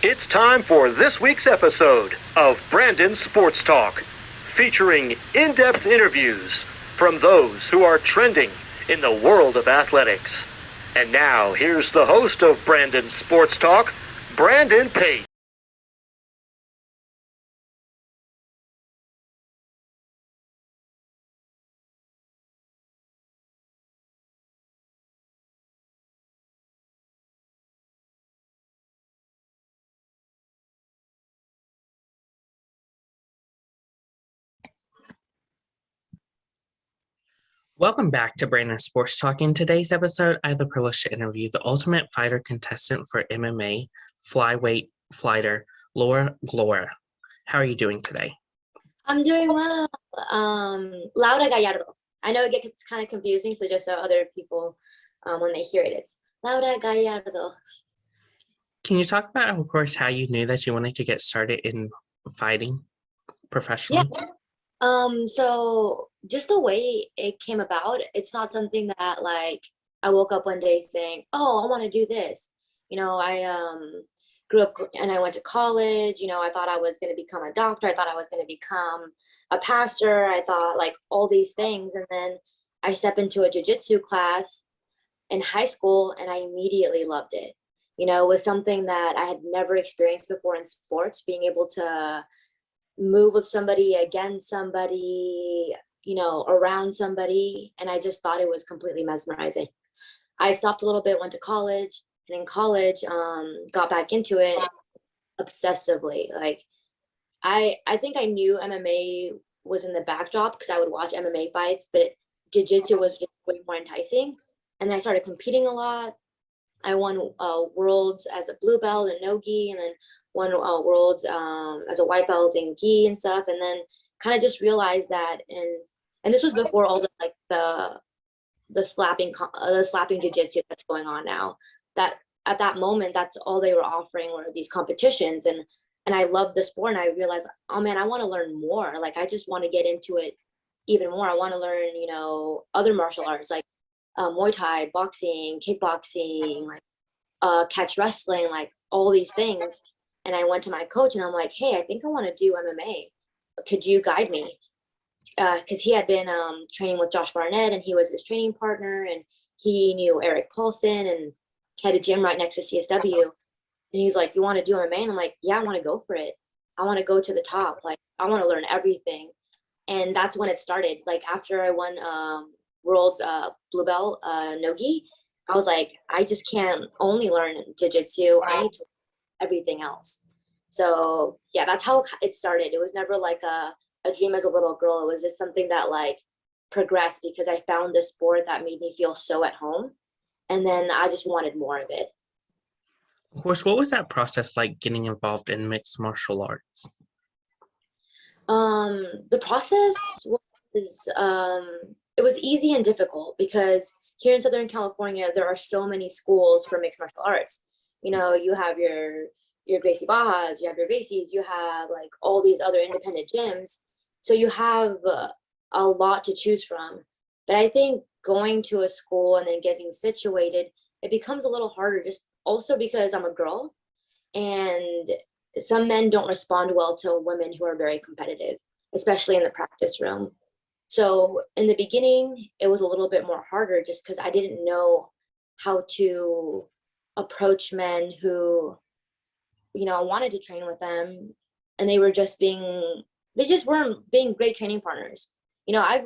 It's time for this week's episode of Brandon Sports Talk, featuring in-depth interviews from those who are trending in the world of athletics. And now, here's the host of Brandon Sports Talk, Brandon Pate. Welcome back to Brandon Sports Talk. In today's episode, I have the privilege to interview the Ultimate Fighter contestant for MMA Flyweight fighter, Laura Glora. How are you doing today? I'm doing well. Laura Gallardo. I know it gets kind of confusing, so just so other people, when they hear it, it's Laura Gallardo. Can you talk about, of course, how you knew that you wanted to get started in fighting professionally? Yeah. So just the way it came about, it's not something that like I woke up one day saying, "Oh, I want to do this." I grew up and I went to college. I thought I was going to become a doctor. I thought I was going to become a pastor. I thought like all these things, and then I stepped into a jiu-jitsu class in high school, and I immediately loved it. It was something that I had never experienced before in sports, being able to move with somebody, against somebody, around somebody. And I just thought it was completely mesmerizing. I stopped a little bit, went to college, and in college, got back into it obsessively. Like I think I knew MMA was in the backdrop because I would watch MMA fights, but jiu-jitsu was just way more enticing. And I started competing a lot. I won worlds as a blue belt in no-gi, and then won worlds as a white belt in gi and stuff, and then kind of just realized that, and this was before all the slapping jiu-jitsu that's going on now, that at that moment that's all they were offering were these competitions, and I loved the sport, and I realized, oh man, I want to learn more. Like I just want to get into it even more. I want to learn other martial arts like Muay Thai, boxing, kickboxing, like catch wrestling, like all these things. And I went to my coach and I'm like, hey, I think I want to do MMA. Could you guide me? Because he had been training with Josh Barnett, and he was his training partner, and he knew Eric Paulson, and he had a gym right next to CSW. And he's like, you want to do MMA? And I'm like, yeah, I want to go for it. I want to go to the top. Like, I want to learn everything. And that's when it started. Like after I won World's Blue Belt no-gi, I was like, I just can't only learn jiu-jitsu. I need to everything else. So yeah, that's how it started. It was never like a dream as a little girl. It was just something that like progressed because I found this sport that made me feel so at home, and then I just wanted more of it. Of course, what was that process like getting involved in mixed martial arts? The process was it was easy and difficult because here in Southern California there are so many schools for mixed martial arts. You have your Gracie Bajas, you have your Gracie's, you have like all these other independent gyms. So you have a lot to choose from. But I think going to a school and then getting situated, it becomes a little harder just also because I'm a girl, and some men don't respond well to women who are very competitive, especially in the practice room. So in the beginning, it was a little bit more harder just because I didn't know how to approach men who wanted to train with them, and they just weren't being great training partners. I've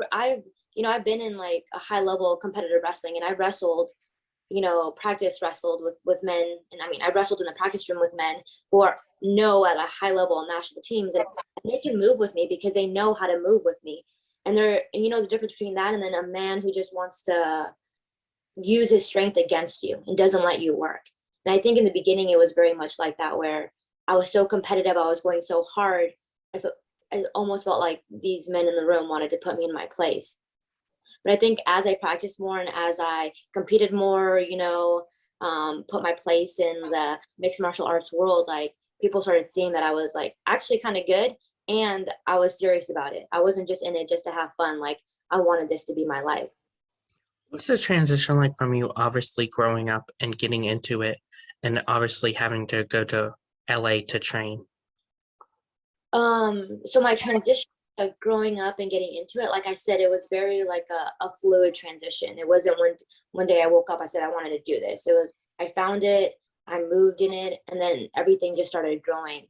been in like a high level competitive wrestling, and I wrestled practice wrestled with men, and I mean I wrestled in the practice room with men who are at a high level national teams, and they can move with me because they know how to move with me. And the difference between that and then a man who just wants to use his strength against you and doesn't let you work. And I think in the beginning it was very much like that, where I was so competitive, I was going so hard, I almost felt like these men in the room wanted to put me in my place. But I think as I practiced more and as I competed more, put my place in the mixed martial arts world, like people started seeing that I was like actually kind of good, and I was serious about it. I wasn't just in it just to have fun. Like I wanted this to be my life. What's the transition like from you obviously growing up and getting into it, and obviously having to go to LA to train? So my transition, growing up and getting into it, like I said, it was very like a fluid transition. It wasn't one day I woke up, I said I wanted to do this. It was, I found it, I moved in it, and then everything just started growing.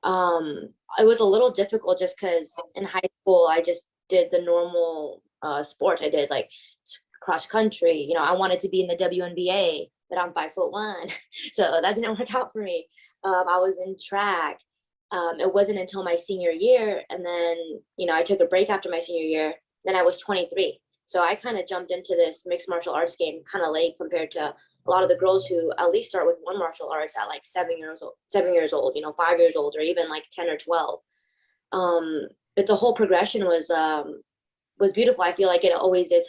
It was a little difficult just because in high school I just did the normal sports. I did like cross country. You know, I wanted to be in the WNBA, but I'm 5'1", so that didn't work out for me. I was in track. It wasn't until my senior year, and then, you know, I took a break after my senior year. Then I was 23, so I kind of jumped into this mixed martial arts game kind of late compared to a lot of the girls who at least start with one martial arts at like 7 years old, you know, 5 years old, or even like 10 or 12. But the whole progression was beautiful. I feel like it always is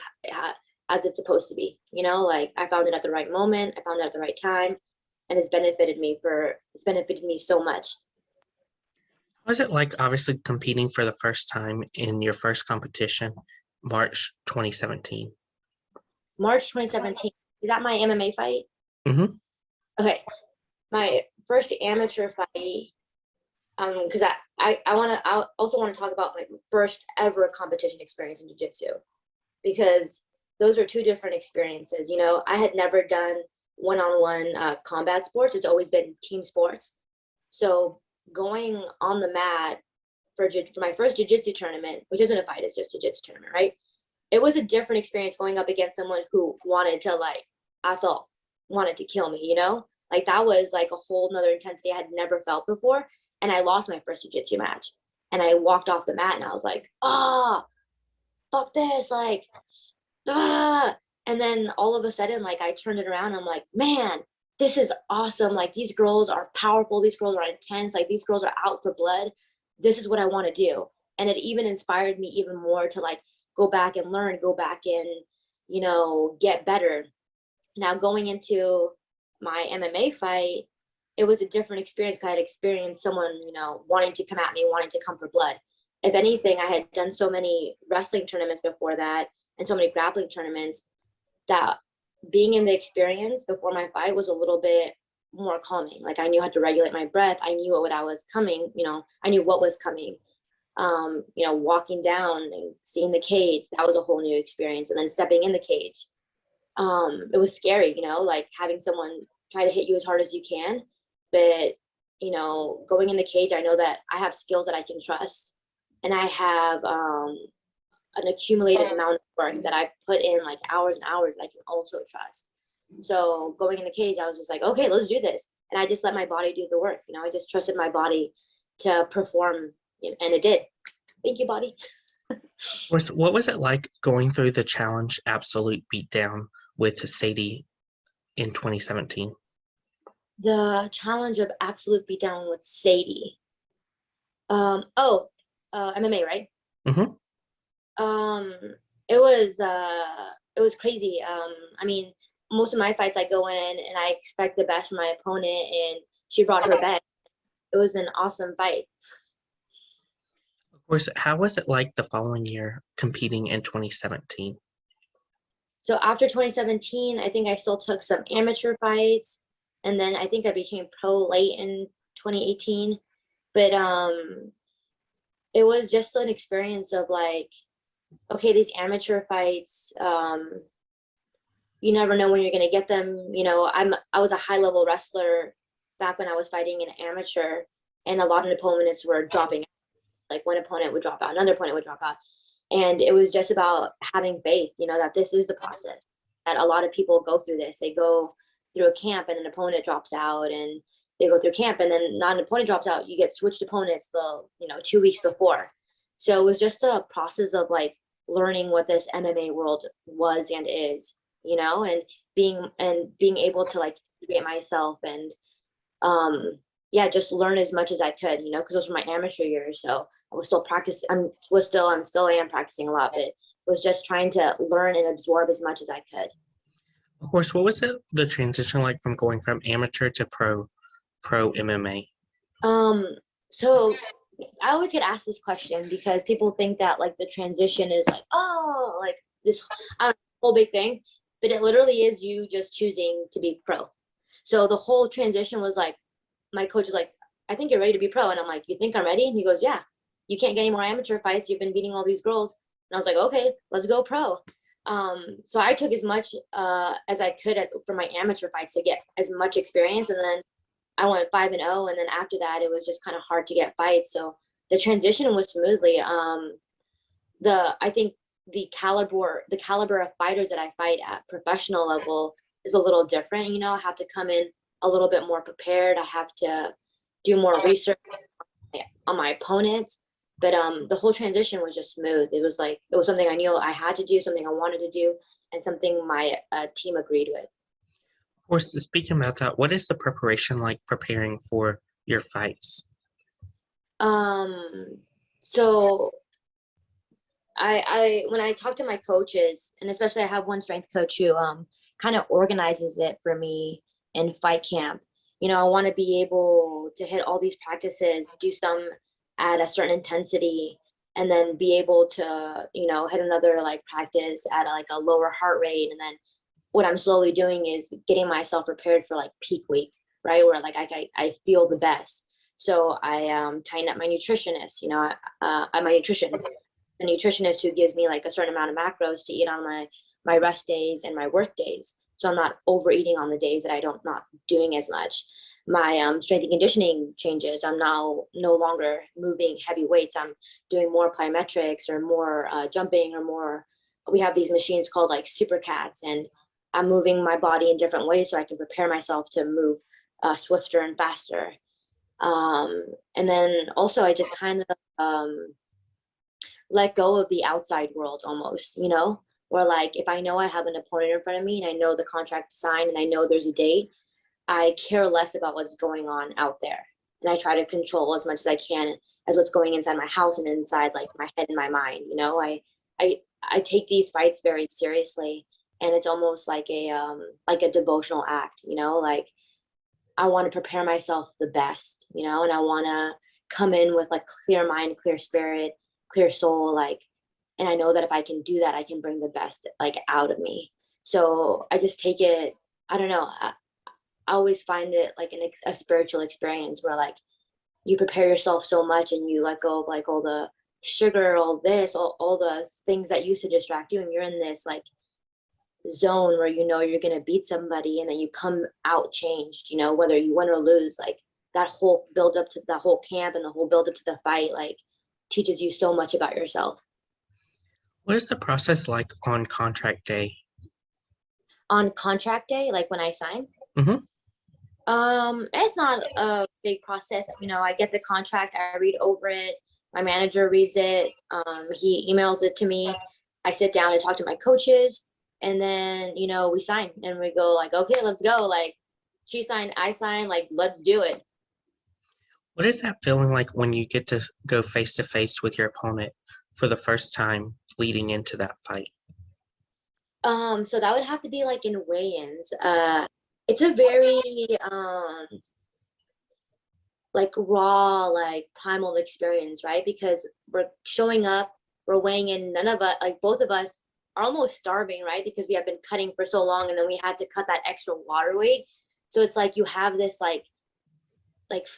as it's supposed to be, you know, like I found it at the right moment, I found it at the right time, and it's benefited me so much. Was it like obviously competing for the first time in your first competition, March 2017? March 2017. Is that my MMA fight? Mm-hmm. Okay. My first amateur fight, because I also want to talk about my first ever competition experience in jiu-jitsu, because those are two different experiences. You know, I had never done one-on-one combat sports. It's always been team sports. So going on the mat for my first jiu-jitsu tournament, which isn't a fight, it's just jiu-jitsu tournament, right? It was a different experience going up against someone who wanted to, like, I thought wanted to kill me, you know? Like that was like a whole nother intensity I had never felt before. And I lost my first jiu-jitsu match. And I walked off the mat and I was like, fuck this, like, ah. And then all of a sudden, like I turned it around and I'm like, man, this is awesome. Like these girls are powerful. These girls are intense. Like these girls are out for blood. This is what I want to do. And it even inspired me even more to like go back and learn, go back and, you know, get better. Now going into my MMA fight, it was a different experience because I had experienced someone, you know, wanting to come at me, wanting to come for blood. If anything, I had done so many wrestling tournaments before that and so many grappling tournaments that being in the experience before my fight was a little bit more calming. Like I knew how to regulate my breath. I knew what I was coming, you know, I knew what was coming. You know, walking down and seeing the cage, that was a whole new experience. And then stepping in the cage, it was scary, you know, like having someone try to hit you as hard as you can. But, you know, going in the cage, I know that I have skills that I can trust. And I have an accumulated amount of work that I put in, like hours and hours, that I can also trust. So going in the cage, I was just like, okay, let's do this. And I just let my body do the work. You know, I just trusted my body to perform, and it did. Thank you, body. What was it like going through the Challenge Absolute Beatdown with Sadie in 2017? The Challenge of Absolute Beatdown with Sadie. MMA, right? Mm-hmm. It was crazy. I mean, most of my fights I go in and I expect the best from my opponent, and she brought her best. It was an awesome fight. Of course, how was it like the following year competing in 2017? So after 2017, I think I still took some amateur fights, and then I think I became pro late in 2018. But it was just an experience of like, okay, these amateur fights, you never know when you're gonna get them. You know, I was a high level wrestler back when I was fighting in amateur, and a lot of opponents were dropping. Like one opponent would drop out, another opponent would drop out. And it was just about having faith, you know, that this is the process, that a lot of people go through this. They go through a camp and an opponent drops out, and they go through camp and then not an opponent drops out. You get switched opponents 2 weeks before. So it was just a process of like learning what this MMA world was and is, you know, and being able to like create myself and just learn as much as I could, you know, because those were my amateur years. So I was still practicing. I am practicing a lot, but was just trying to learn and absorb as much as I could. Of course, what was the transition like from going from amateur to pro MMA? So I always get asked this question because people think that like the transition is like, oh, like this whole big thing, but it literally is you just choosing to be pro. So the whole transition was like, my coach was like, I think you're ready to be pro. And I'm like, you think I'm ready? And he goes, yeah, you can't get any more amateur fights. You've been beating all these girls. And I was like, okay, let's go pro. So I took as much as I could for my amateur fights to get as much experience. And then I went 5-0. And then after that, it was just kind of hard to get fights. So the transition was smoothly. I think the caliber of fighters that I fight at professional level is a little different. You know, I have to come in a little bit more prepared. I have to do more research on my opponents. But the whole transition was just smooth. It was something I knew I had to do, something I wanted to do, and something my team agreed with. Of course, speaking about that, what is the preparation like preparing for your fights? So I when I talk to my coaches, and especially I have one strength coach who kind of organizes it for me in fight camp. You know, I want to be able to hit all these practices, do some at a certain intensity, and then be able to, you know, hit another like practice at a lower heart rate. And then what I'm slowly doing is getting myself prepared for like peak week, right? Where like I feel the best. So I tighten up my nutritionist, you know, I'm my nutritionist, a nutritionist who gives me like a certain amount of macros to eat on my rest days and my work days. So I'm not overeating on the days that not doing as much. My strength and conditioning changes. I'm now no longer moving heavy weights. I'm doing more plyometrics or more jumping or more. We have these machines called like super cats, and I'm moving my body in different ways so I can prepare myself to move swifter and faster. And then also I just kind of let go of the outside world almost, you know, where like if I know I have an opponent in front of me and I know the contract signed and I know there's a date, I care less about what's going on out there. And I try to control as much as I can as what's going inside my house and inside like my head and my mind. You know, I take these fights very seriously, and it's almost like a devotional act, you know, like I want to prepare myself the best, you know, and I want to come in with like clear mind, clear spirit, clear soul, like, and I know that if I can do that, I can bring the best like out of me. So I just take it, I don't know. I always find it like a spiritual experience where like you prepare yourself so much and you let go of like all the sugar, all the things that used to distract you. And you're in this like zone where you know you're going to beat somebody and then you come out changed, you know, whether you win or lose, like that whole build up to the whole camp and the whole build up to the fight, like teaches you so much about yourself. What is the process like on contract day? On contract day, like when I sign? Mm-hmm. It's not a big process. You know, I get the contract, I read over it, my manager reads it, he emails it to me, I sit down and talk to my coaches, and then, you know, we sign and we go like, okay, let's go. Like she signed, I signed, like, let's do it. What is that feeling like when you get to go face to face with your opponent for the first time leading into that fight? So that would have to be like in weigh-ins. It's a very like raw, like primal experience, right? Because we're showing up, we're weighing in, none of us, like both of us are almost starving, right? Because we have been cutting for so long and then we had to cut that extra water weight. So it's like you have this like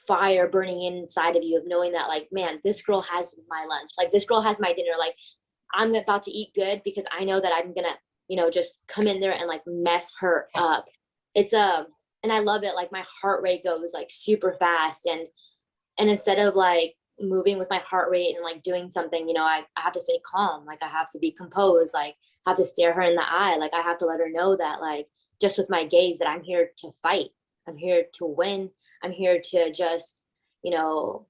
fire burning inside of you of knowing that like, man, this girl has my lunch, like this girl has my dinner, like I'm about to eat good because I know that I'm gonna, you know, just come in there and like mess her up. It's and I love it, like my heart rate goes like super fast, and instead of like moving with my heart rate and like doing something, you know, I have to stay calm, like I have to be composed, like I have to stare her in the eye, like I have to let her know that like just with my gaze that I'm here to fight, I'm here to win, I'm here to just, you know,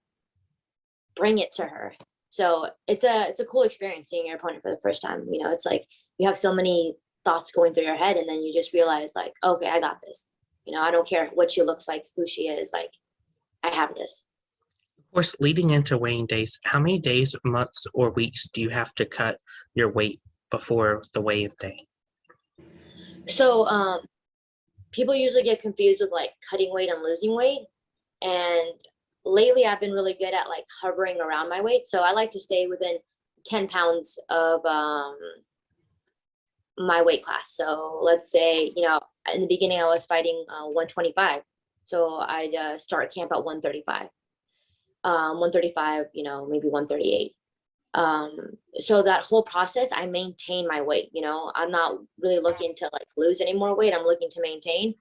bring it to her. So it's a cool experience seeing your opponent for the first time. You know, it's like you have so many thoughts going through your head, and then you just realize like, okay, I got this. You know, I don't care what she looks like, who she is, like I have this. Of course, leading into weighing days, how many days, months, or weeks do you have to cut your weight before the weigh-in day? So people usually get confused with like cutting weight and losing weight. And lately I've been really good at like hovering around my weight. So I like to stay within 10 pounds of my weight class. So let's say, you know, in the beginning I was fighting 125. So I'd start camp at 135. 135, maybe 138. So that whole process, I maintain my weight. I'm not really looking to like lose any more weight. I'm looking to maintain.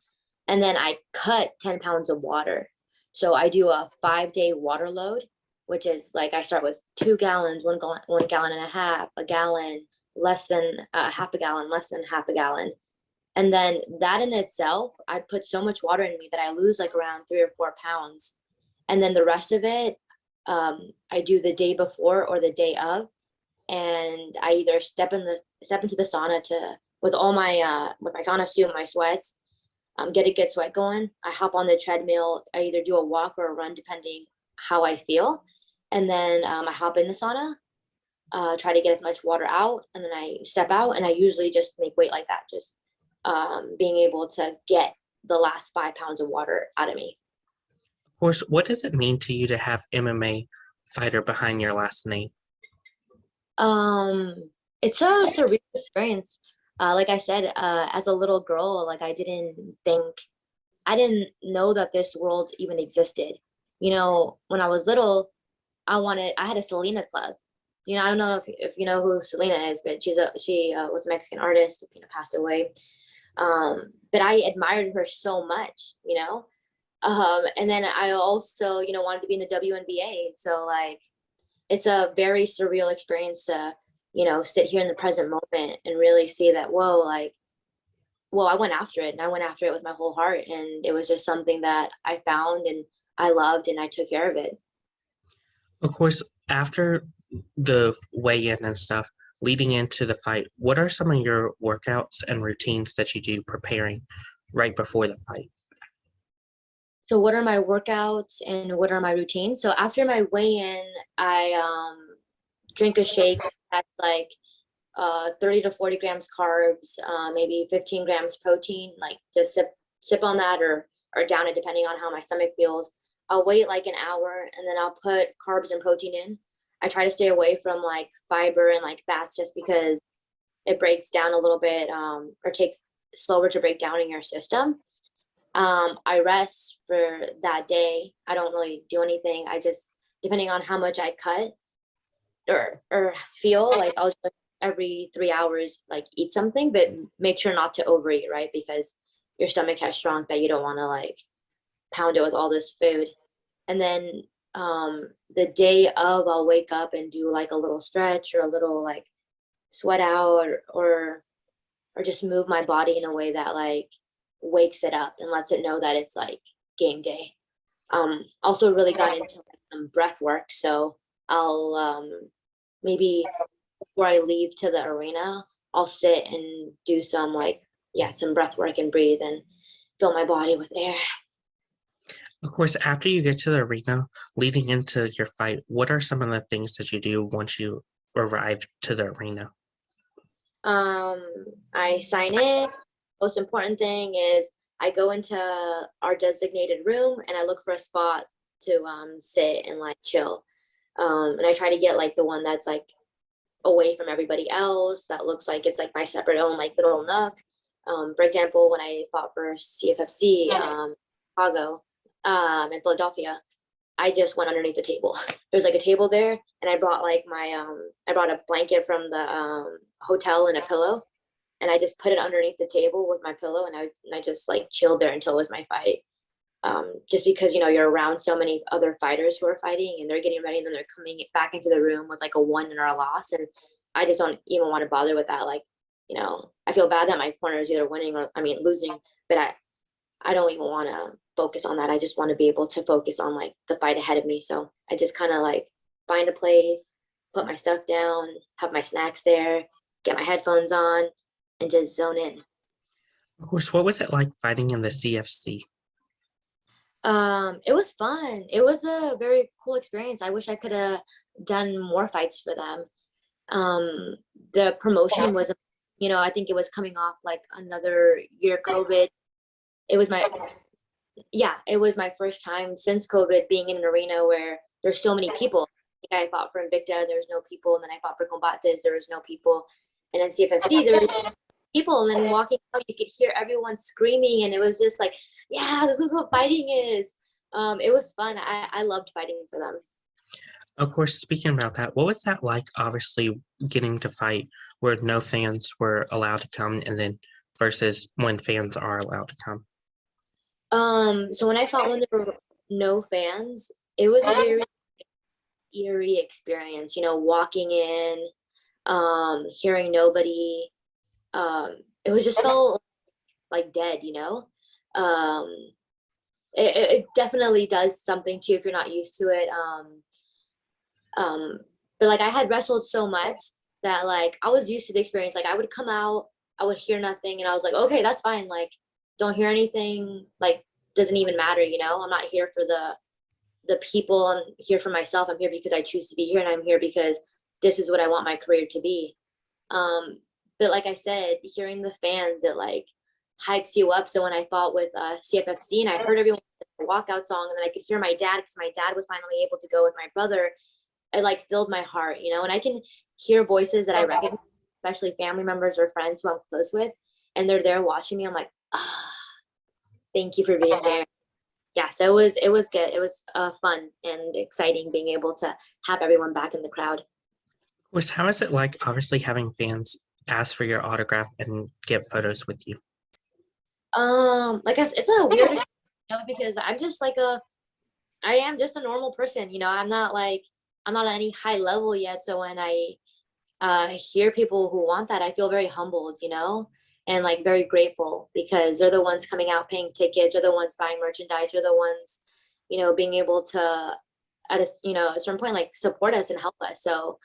And then I cut 10 pounds of water. So I do a 5-day water load, which is like I start with 2 gallons, 1 gallon and a half, a gallon, less than half a gallon, less than half a gallon. And then that in itself, I put so much water in me that I lose like around 3 or 4 pounds. And then the rest of it, I do the day before or the day of, and I either step into the sauna with my sauna suit, my sweats, get a good sweat going. I hop on the treadmill. I either do a walk or a run depending how I feel, and then I hop in the sauna, try to get as much water out, and then I step out, and I usually just make weight like that, just being able to get the last 5 pounds of water out of me. Of course, what does it mean to you to have MMA fighter behind your last name? It's a surreal experience. Like I said, as a little girl, like I didn't know that this world even existed. When I was little, I had a Selena club. I don't know if you know who Selena is, but she was a Mexican artist, passed away. But I admired her so much, and then I also, wanted to be in the WNBA. So like, it's a very surreal experience to, sit here in the present moment and really see that, whoa, I went after it, and I went after it with my whole heart. And it was just something that I found and I loved, and I took care of it. Of course, after the weigh-in and stuff, leading into the fight, what are some of your workouts and routines that you do preparing right before the fight? So what are my workouts and what are my routines? So after my weigh-in, I drink a shake that's like 30 to 40 grams carbs, maybe 15 grams protein, like just sip on that or down it depending on how my stomach feels. I'll wait like an hour, and then I'll put carbs and protein in. I try to stay away from like fiber and like fats just because it breaks down a little bit, or takes slower to break down in your system. I rest for that day. I don't really do anything. I just, depending on how much I cut or feel, like I'll just every 3 hours, like eat something, but make sure not to overeat, right? Because your stomach has shrunk that you don't want to like pound it with all this food. And then the day of, I'll wake up and do like a little stretch or a little like sweat out or just move my body in a way that like wakes it up and lets it know that it's like game day. Also really got into like, some breath work. So I'll maybe before I leave to the arena, I'll sit and do some some breath work and breathe and fill my body with air. Of course, after you get to the arena, leading into your fight, what are some of the things that you do once you arrive to the arena? I sign in. Most important thing is I go into our designated room and I look for a spot to sit and like chill. And I try to get like the one that's like away from everybody else, that looks like it's like my separate own like little nook. For example, when I fought for CFFC, Chicago, in Philadelphia, I just went underneath the table. There's like a table there, and I brought like I brought a blanket from the hotel and a pillow, and I just put it underneath the table with my pillow, and I just like chilled there until it was my fight. Just because you're around so many other fighters who are fighting and they're getting ready, and then they're coming back into the room with like a win or a loss, and I just don't even want to bother with that. Like, I feel bad that my corner is either winning or losing, but I don't even want to focus on that. I just want to be able to focus on like the fight ahead of me. So I just kind of like find a place, put my stuff down, have my snacks there, get my headphones on, and just zone in. Of course, what was it like fighting in the CFC? It was fun. It was a very cool experience. I wish I could have done more fights for them. The promotion was, I think it was coming off like another year COVID. It was my first time since COVID being in an arena where there's so many people. I fought for Invicta, there was no people, and then I fought for Combates, there was no people, and then CFFC, there was people, and then walking out, you could hear everyone screaming, and it was just like, yeah, this is what fighting is. It was fun. I loved fighting for them. Of course, speaking about that, what was that like, obviously, getting to fight where no fans were allowed to come and then versus when fans are allowed to come? So when I fought when there were no fans, it was a very eerie experience, walking in, hearing nobody. It was just felt like dead, Um, it definitely does something to you if you're not used to it. But like I had wrestled so much that like I was used to the experience. Like I would come out, I would hear nothing, and I was like, okay, that's fine. Like, don't hear anything. Like, doesn't even matter, I'm not here for the people. I'm here for myself. I'm here because I choose to be here, and I'm here because this is what I want my career to be. But like I said, hearing the fans, it like hypes you up. So when I fought with CFFC and I heard everyone the walkout song, and then I could hear my dad because my dad was finally able to go with my brother, it like filled my heart, and I can hear voices that I recognize, especially family members or friends who I'm close with, and they're there watching me. I'm like, thank you for being there. Yeah, so it was good. It was fun and exciting being able to have everyone back in the crowd. Of course, how is it like, obviously, having fans ask for your autograph and get photos with you? Like it's a weird experience, because I am just a normal person, I'm not at any high level yet. So when I hear people who want that, I feel very humbled, and like very grateful, because they're the ones coming out paying tickets, they're the ones buying merchandise, they're the ones, being able to at a certain point like support us and help us. So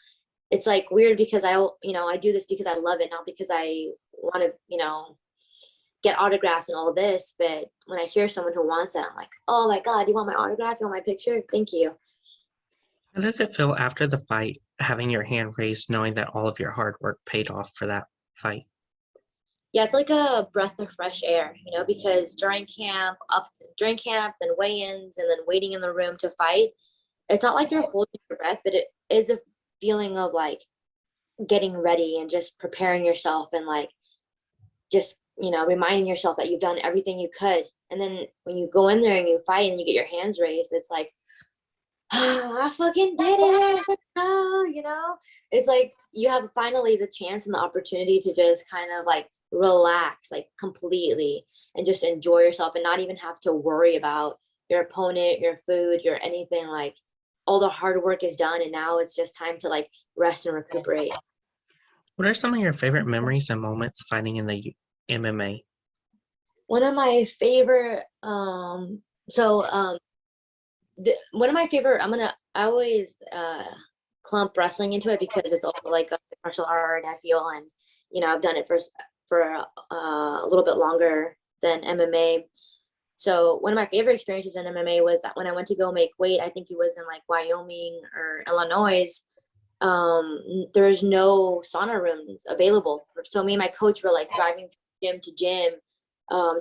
it's like weird because I do this because I love it, not because I want to get autographs and all this. But when I hear someone who wants it, I'm like, oh my God, you want my autograph? You want my picture? Thank you. How does it feel after the fight, having your hand raised, knowing that all of your hard work paid off for that fight? Yeah, it's like a breath of fresh air, because during camp, then weigh-ins, and then waiting in the room to fight, it's not like you're holding your breath, but it is a feeling of like getting ready and just preparing yourself, and like just reminding yourself that you've done everything you could. And then when you go in there and you fight and you get your hands raised, it's like, oh, I fucking did it. Oh, it's like you have finally the chance and the opportunity to just kind of like relax like completely and just enjoy yourself, and not even have to worry about your opponent, your food, your anything. Like all the hard work is done, and now it's just time to like rest and recuperate. What are some of your favorite memories and moments fighting in the MMA? One of my favorite one of my favorite, I always clump wrestling into it because it's also like a martial art, I feel, and I've done it for a little bit longer than MMA. So one of my favorite experiences in MMA was when I went to go make weight. I think it was in like Wyoming or Illinois. There's no sauna rooms available. So me and my coach were like driving gym to gym,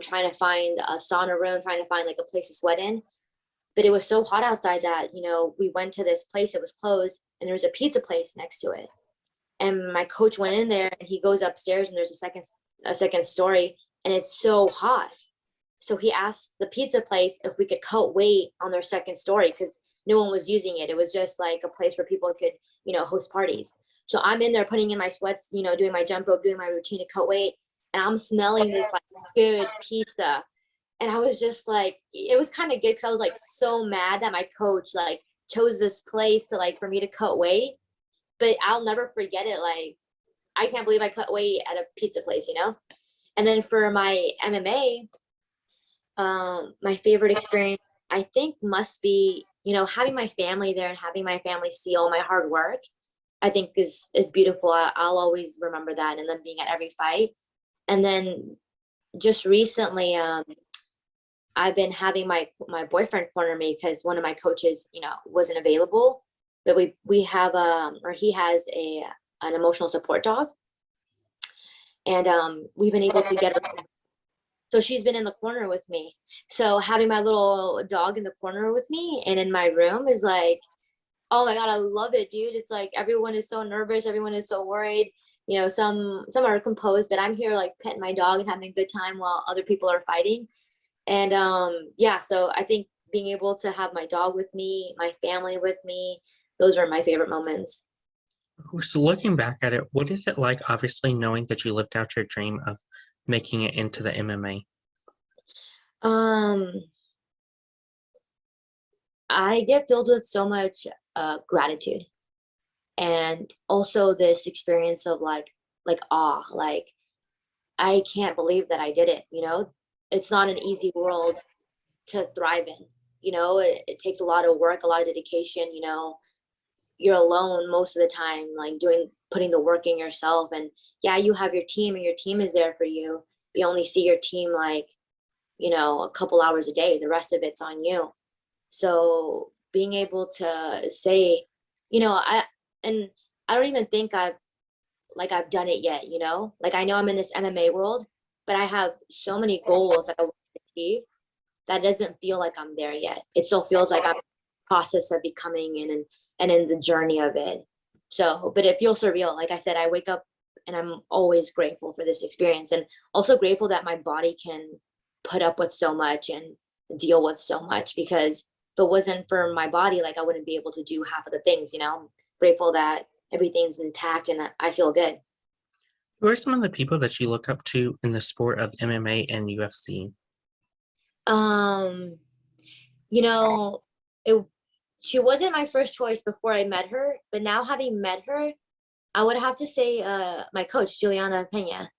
trying to find a sauna room, trying to find like a place to sweat in. But it was so hot outside that, we went to this place, it was closed, and there was a pizza place next to it. And my coach went in there, and he goes upstairs, and there's a second story, and it's so hot. So he asked the pizza place if we could cut weight on their second story, because no one was using it. It was just like a place where people could, host parties. So I'm in there putting in my sweats, doing my jump rope, doing my routine to cut weight, and I'm smelling this like good pizza. And I was just like, it was kind of good because I was like so mad that my coach like chose this place to like for me to cut weight. But I'll never forget it. Like, I can't believe I cut weight at a pizza place, And then for my MMA, my favorite experience, I think, must be, having my family there and having my family see all my hard work. I think is beautiful. I'll always remember that, and then being at every fight. And then just recently, I've been having my boyfriend corner me because one of my coaches, wasn't available. But we have or he has an emotional support dog, and we've been able to get her. So she's been in the corner with me. So having my little dog in the corner with me and in my room is like, oh my God, I love it, dude. It's like everyone is so nervous, everyone is so worried. Some are composed, but I'm here like petting my dog and having a good time while other people are fighting. And yeah, so I think being able to have my dog with me, my family with me, those are my favorite moments. Of course, looking back at it, what is it like, obviously, knowing that you lived out your dream of making it into the MMA? I get filled with so much gratitude, and also this experience of like awe. Like, I can't believe that I did it. It's not an easy world to thrive in. It takes a lot of work, a lot of dedication. You're alone most of the time, like putting the work in yourself. And yeah, you have your team, and your team is there for you. You only see your team like, a couple hours a day. The rest of it's on you. So being able to say, I don't even think I've done it yet, like I know I'm in this MMA world, but I have so many goals that I want to achieve that doesn't feel like I'm there yet. It still feels like I'm in the process of becoming and in the journey of it. So, but it feels surreal. Like I said, I wake up and I'm always grateful for this experience, and also grateful that my body can put up with so much and deal with so much, because if it wasn't for my body, like I wouldn't be able to do half of the things. I'm grateful that everything's intact and I feel good. Who are some of the people that you look up to in the sport of MMA and UFC? Um, you know, it she wasn't my first choice before I met her, but now having met her, I would have to say my coach, Juliana Pena.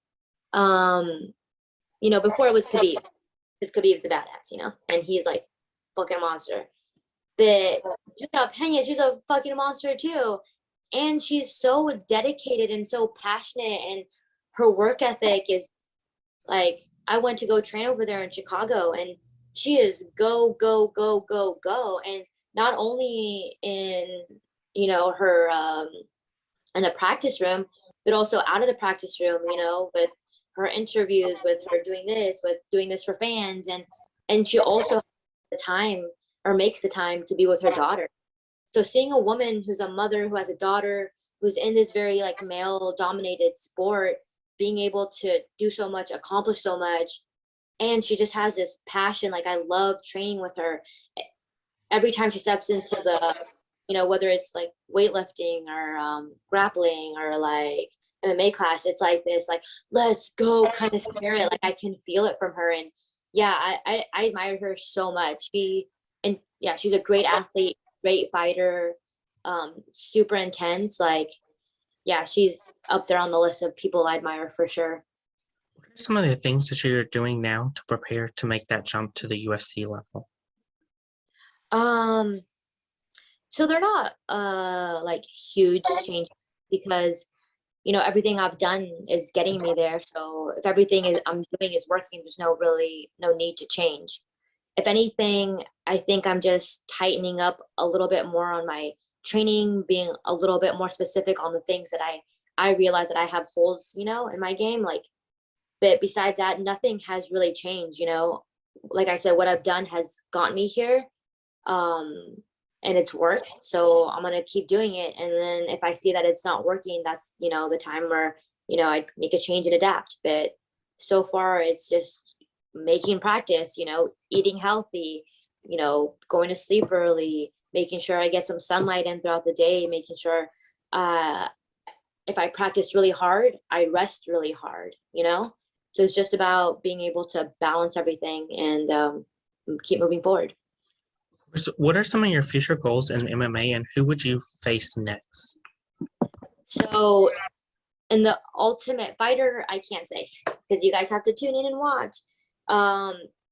Before it was Khabib, because Khabib's a badass, and he's like fucking monster. But Juliana Pena, she's a fucking monster too. And she's so dedicated and so passionate, and her work ethic is like, I went to go train over there in Chicago, and she is go, go, go, go, go. And not only in, her in the practice room, but also out of the practice room, with her interviews, with her doing this for fans. And she also has the time, or makes the time, to be with her daughter. So seeing a woman who's a mother, who has a daughter, who's in this very like male dominated sport, being able to do so much, accomplish so much, and she just has this passion. Like, I love training with her. Every time she steps into whether it's like weightlifting or grappling or like MMA class, it's like this, like, let's go kind of spirit. Like, I can feel it from her. And yeah, I admire her so much. She's a great athlete, great fighter, super intense. Like, yeah, she's up there on the list of people I admire for sure. What are some of the things that you're doing now to prepare to make that jump to the UFC level? So they're not like huge change, because everything I've done is getting me there. So if everything I'm doing is working, there's no need to change. If anything, I think I'm just tightening up a little bit more on my training, being a little bit more specific on the things that I realize that I have holes, in my game. Like, but besides that, nothing has really changed. Like I said, what I've done has gotten me here, and it's worked. So I'm gonna keep doing it. And then if I see that it's not working, that's the time where I make a change and adapt. But so far, it's just making practice, eating healthy, going to sleep early, making sure I get some sunlight in throughout the day, making sure if I practice really hard, I rest really hard, So it's just about being able to balance everything and keep moving forward. So what are some of your future goals in MMA, and who would you face next? So in the Ultimate Fighter, I can't say, because you guys have to tune in and watch.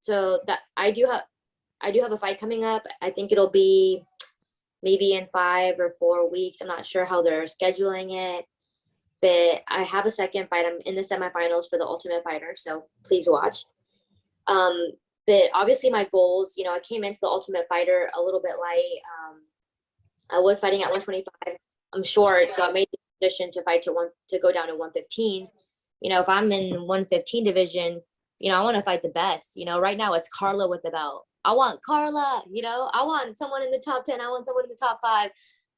So that I do have a fight coming up. I think it'll be maybe in 5 or 4 weeks. I'm not sure how they're scheduling it, but I have a second fight. I'm in the semifinals for the Ultimate Fighter, so please watch. But obviously my goals, I came into the Ultimate Fighter a little bit light. I was fighting at 125. I'm short, so I made the decision to go down to 115. If I'm in 115 division, I want to fight the best. Right now it's Carla with the belt. I want Carla, I want someone in the top 10. I want someone in the top 5.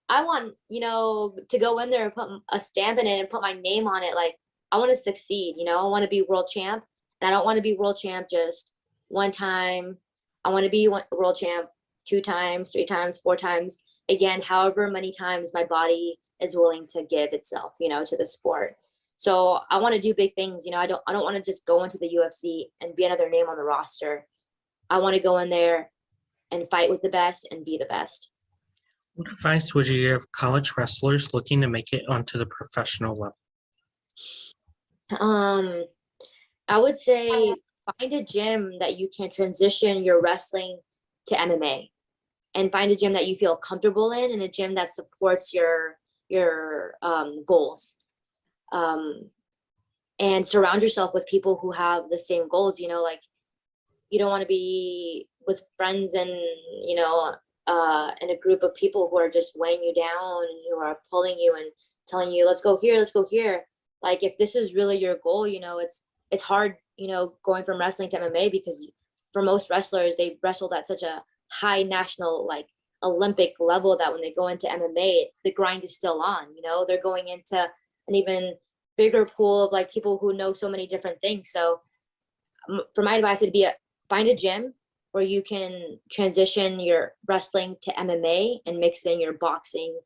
I want, to go in there and put a stamp in it and put my name on it. Like, I want to succeed, I want to be world champ. And I don't want to be world champ just one time. I want to be world champ 2 times, 3 times, 4 times. Again, however many times my body is willing to give itself, to the sport. So I want to do big things. I don't want to just go into the UFC and be another name on the roster. I want to go in there and fight with the best and be the best. What advice would you give college wrestlers looking to make it onto the professional level? I would say find a gym that you can transition your wrestling to MMA, and find a gym that you feel comfortable in, and a gym that supports your goals. And surround yourself with people who have the same goals. Like, you don't want to be with friends and in a group of people who are just weighing you down and who are pulling you and telling you, let's go here. Like, if this is really your goal, it's hard, going from wrestling to MMA, because for most wrestlers, they wrestled at such a high national, like Olympic level, that when they go into MMA, the grind is still on. They're going into an even bigger pool of like people who know so many different things. So for my advice, it'd be find a gym where you can transition your wrestling to MMA and mix in your boxing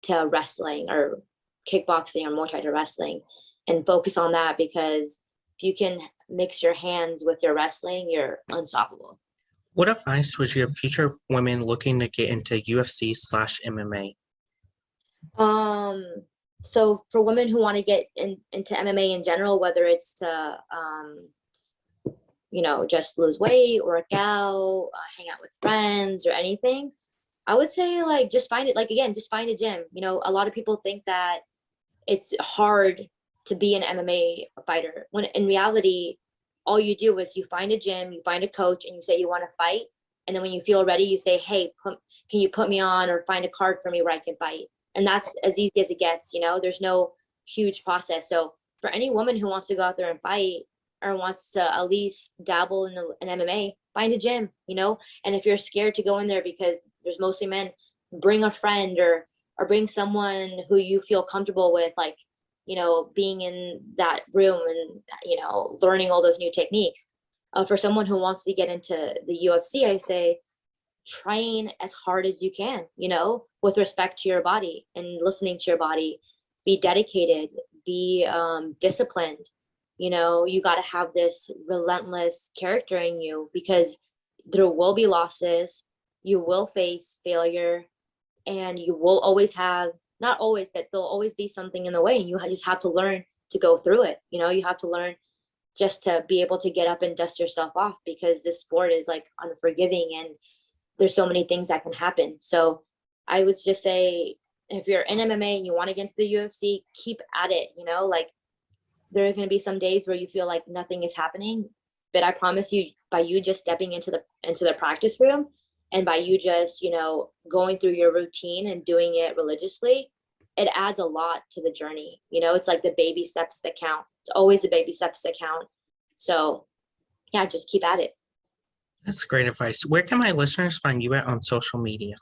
to wrestling, or kickboxing or Muay Thai to wrestling, and focus on that, because if you can mix your hands with your wrestling, you're unstoppable. What advice would you give future women looking to get into UFC/MMA? So for women who want to get into MMA in general, whether it's to, just lose weight, work out, hang out with friends or anything, I would say just find it, just find a gym. A lot of people think that it's hard to be an MMA fighter, when in reality, all you do is you find a gym, you find a coach, and you say you want to fight. And then when you feel ready, you say, hey, can you put me on, or find a card for me where I can fight? And that's as easy as it gets. There's no huge process. So for any woman who wants to go out there and fight, or wants to at least dabble in MMA, find a gym, and if you're scared to go in there because there's mostly men, bring a friend or bring someone who you feel comfortable with, being in that room and, learning all those new techniques. For someone who wants to get into the UFC, I say, train as hard as you can, with respect to your body and listening to your body. Be dedicated, be disciplined. You got to have this relentless character in you, because there will be losses, you will face failure, and you will always have, not always, but there'll always be something in the way, and you just have to learn to go through it. You have to learn just to be able to get up and dust yourself off, because this sport is unforgiving, and there's so many things that can happen. So I would just say, if you're in MMA and you want to get into the UFC, keep at it. There are going to be some days where you feel like nothing is happening, but I promise you, by you just stepping into the practice room, and by you just, going through your routine and doing it religiously, it adds a lot to the journey. It's like the baby steps that count. It's always the baby steps that count. So yeah, just keep at it. That's great advice. Where can my listeners find you at on social media?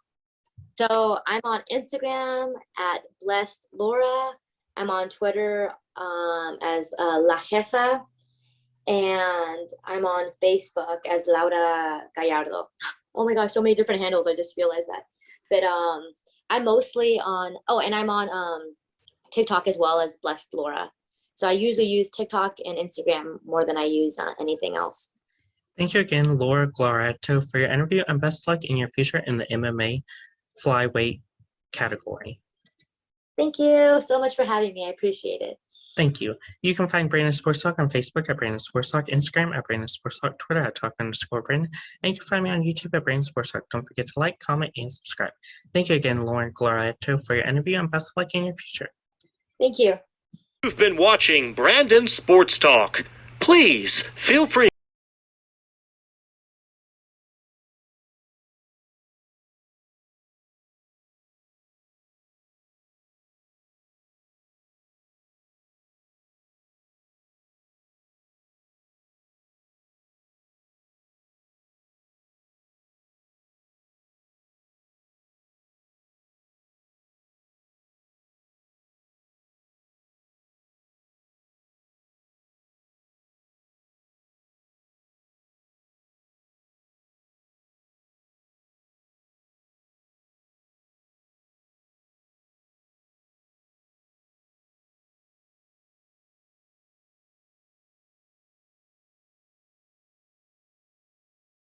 So I'm on Instagram at Blessed Laura. I'm on Twitter as La Jefa, and I'm on Facebook as Laura Gallardo. Oh my gosh, so many different handles. I just realized that. But I'm mostly on, and I'm on TikTok as well as Blessed Laura. So I usually use TikTok and Instagram more than I use anything else. Thank you again, Laura Gallardo, for your interview, and best luck in your future in the MMA Flyweight category. Thank you so much for having me. I appreciate it. Thank you. You can find Brandon Sports Talk on Facebook at Brandon Sports Talk, Instagram at Brandon Sports Talk, Twitter at Talk_Brandon, and you can find me on YouTube at Brandon Sports Talk. Don't forget to like, comment, and subscribe. Thank you again, Laura Gallardo, for your interview, and best of luck in your future. Thank you. You've been watching Brandon Sports Talk. Please feel free